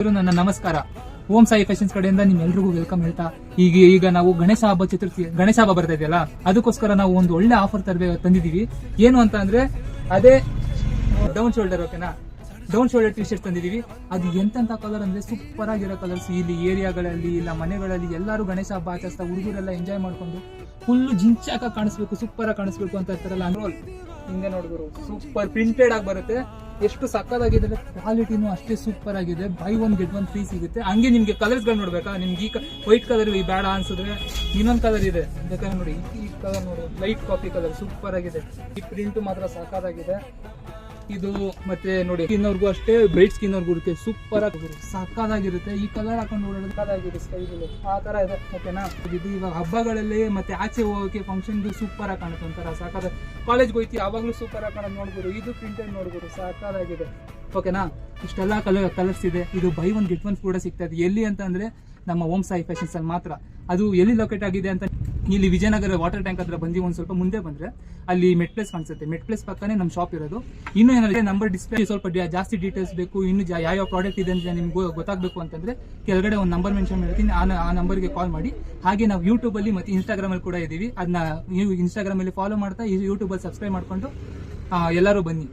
ನನ್ನ ನಮಸ್ಕಾರ. ಓಂ ಸಾಯಿ ಫ್ಯಾಷನ್ಸ್ ಕಡೆಯಿಂದ ನಿಮ್ಮೆಲ್ರಿಗೂ ವೆಲ್ಕಮ್ ಹೇಳ್ತಾ ಈಗ ನಾವು ಗಣೇಶ ಹಬ್ಬ ಬರ್ತಾ ಇದೆಯಲ್ಲ, ಅದಕ್ಕೋಸ್ಕರ ನಾವು ಒಂದು ಒಳ್ಳೆ ಆಫರ್ ತಂದಿದೀವಿ. ಏನು ಅಂತ ಅಂದ್ರೆ ಅದೇ ಡೌನ್ ಶೋಲ್ಡರ್. ಓಕೆನಾ, ಡೌನ್ ಶೋಲ್ಡರ್ ಟಿ ಶರ್ಟ್ ತಂದಿದೀವಿ. ಅದು ಎಂತೆಂತ ಕಲರ್ ಅಂದ್ರೆ ಸೂಪರ್ ಆಗಿರೋ ಕಲರ್ಸ್. ಇಲ್ಲಿ ಏರಿಯಾಗಳಲ್ಲಿ ಇಲ್ಲ ಮನೆಗಳಲ್ಲಿ ಎಲ್ಲರೂ ಗಣೇಶ ಹಬ್ಬ ಆಚರಿಸ್ತಾ ಹುಡುಗರೆಲ್ಲ ಎಂಜಾಯ್ ಮಾಡ್ಕೊಂಡು ಫುಲ್ ಜಿಂಚಾಕ ಕಾಣಿಸ್ಬೇಕು, ಸೂಪರ್ ಆಗಿ ಕಾಣಿಸ್ಬೇಕು ಅಂತ ಇರ್ತಾರಲ್ಲ, ಅನ್ರೋಲ್ ಹಿಂಗೆ ನೋಡಿದ್ರು ಸೂಪರ್ ಪ್ರಿಂಟೆಡ್ ಆಗಿ ಬರುತ್ತೆ. ಎಷ್ಟು ಸಕ್ಕದಾಗಿದೆ, ಕ್ವಾಲಿಟಿನೂ ಅಷ್ಟೇ ಸೂಪರ್ ಆಗಿದೆ. By one get one free ಸಿಗುತ್ತೆ. ಹಂಗೆ ನಿಮ್ಗೆ ಕಲರ್ಸ್ ಗಳು ನೋಡ್ಬೇಕಾ, ನಿಮ್ಗೆ ಈ ವೈಟ್ ಕಲರ್ ಬೇಡ ಅನ್ಸಿದ್ರೆ ಇನ್ನೊಂದು ಕಲರ್ ಇದೆ, ಬೇಕಾದ್ರೆ ನೋಡಿ. ಈ ಕಲರ್ ನೋಡಿ, ಲೈಟ್ ಕಾಫಿ ಕಲರ್ ಸೂಪರ್ ಆಗಿದೆ. ಈ ಪ್ರಿಂಟ್ ಮಾತ್ರ ಸಕ್ಕದಾಗಿದೆ. ಇದು ಮತ್ತೆ ನೋಡಿ, ಸ್ಕಿನ್ ಅವ್ರಿಗೂ ಅಷ್ಟೇ, ಬ್ರೈಟ್ ಸ್ಕಿನ್ ಅವ್ರಿಗೂ ಇರುತ್ತೆ, ಸೂಪರ್ ಆಗಿ ಸಕ್ಕದಾಗಿರುತ್ತೆ. ಈ ಕಲರ್ ಹಾಕೊಂಡು ನೋಡೋದು ಸಕ್ಕದಾಗಿದೆ, ಸ್ಕೈಗಳು ಆ ತರ ಇದೆ. ಓಕೆನಾ, ಇದು ಇವಾಗ ಹಬ್ಬಗಳಲ್ಲಿ ಮತ್ತೆ ಆಚೆ ಹೋಗೋಕೆ ಫಂಕ್ಷನ್ಗೆ ಸೂಪರ್ ಆಗಿ ಕಾಣುತ್ತೆ, ಒಂಥರ ಸಾಕಾದ. ಕಾಲೇಜ್ಗೆ ಹೋಯ್ತಿ ಅವಾಗ್ಲೂ ಸೂಪರ್ ಆಗಿ ಕಾಣೋದು ನೋಡ್ಬೋದು. ಇದು ಪ್ರಿಂಟೆಡ್ ನೋಡ್ಬೋದು, ಸಾಕಾಗಿದೆ. ಓಕೆನಾ, ಇಷ್ಟೆಲ್ಲ ಕಲರ್ಸ್ ಇದೆ. ಇದು ಬೈ ಒನ್ ಗೆಟ್ ಒನ್ ಕೂಡ ಸಿಗ್ತಾ ಇದೆ. ಎಲ್ಲಿ ಅಂತ ಅಂದ್ರೆ ನಮ್ಮ ಓಂ ಸಾಯಿ ಫ್ಯಾಷನ್ಸ್ ಅಲ್ಲಿ ಮಾತ್ರ. ಅದು ಎಲ್ಲಿ ಲೊಕೇಟ್ ಆಗಿದೆ ಅಂತ, ಇಲ್ಲಿ ವಿಜಯನಗರ ವಾಟರ್ ಟ್ಯಾಂಕ್ ಹತ್ರ ಬಂದು ಒಂದ್ ಸ್ವಲ್ಪ ಮುಂದೆ ಬಂದ್ರೆ ಅಲ್ಲಿ ಮೆಟ್ ಪ್ಲೇಸ್ ಕಾಣಿಸುತ್ತೆ. ಮೆಟ್ ಪ್ಲೇಸ್ ಪಕ್ಕನೇ ನಮ್ಮ ಶಾಪ್ ಇರೋದು. ಇನ್ನು ಏನಾದ್ರೆ ನಂಬರ್ ಡಿಸ್ಪ್ಲೇ, ಸ್ವಲ್ಪ ಜಾಸ್ತಿ ಡೀಟೇಲ್ಸ್ ಬೇಕು, ಇನ್ನು ಯಾವ ಪ್ರಾಡಕ್ಟ್ ಇದೆ ಅಂತ ನಿಮ್ಗೆ ಗೊತ್ತಾಗಬೇಕು ಅಂತಂದ್ರೆ ಕೆಳಗಡೆ ಒಂದು ನಂಬರ್ ಮೆನ್ಷನ್ ಮಾಡ್ತೀನಿ, ಆ ನಂಬರ್ಗೆ ಕಾಲ್ ಮಾಡಿ. ಹಾಗೆ ನಾವು ಯೂಟ್ಯೂಬ್ ಅಲ್ಲಿ ಮತ್ತೆ ಇನ್ಸ್ಟಾಗ್ರಾಮ್ ಅಲ್ಲಿ ಕೂಡ ಇದೀವಿ. ಅದನ್ನ ನೀವು ಇನ್ಸ್ಟಾಗ್ರಾಮ್ ಅಲ್ಲಿ ಫಾಲೋ ಮಾಡ್ತಾ ಯೂಟ್ಯೂಬ್ ಅಲ್ಲಿ ಸಬ್ಸ್ಕ್ರೈಬ್ ಮಾಡ್ಕೊಂಡು ಎಲ್ಲರೂ ಬನ್ನಿ.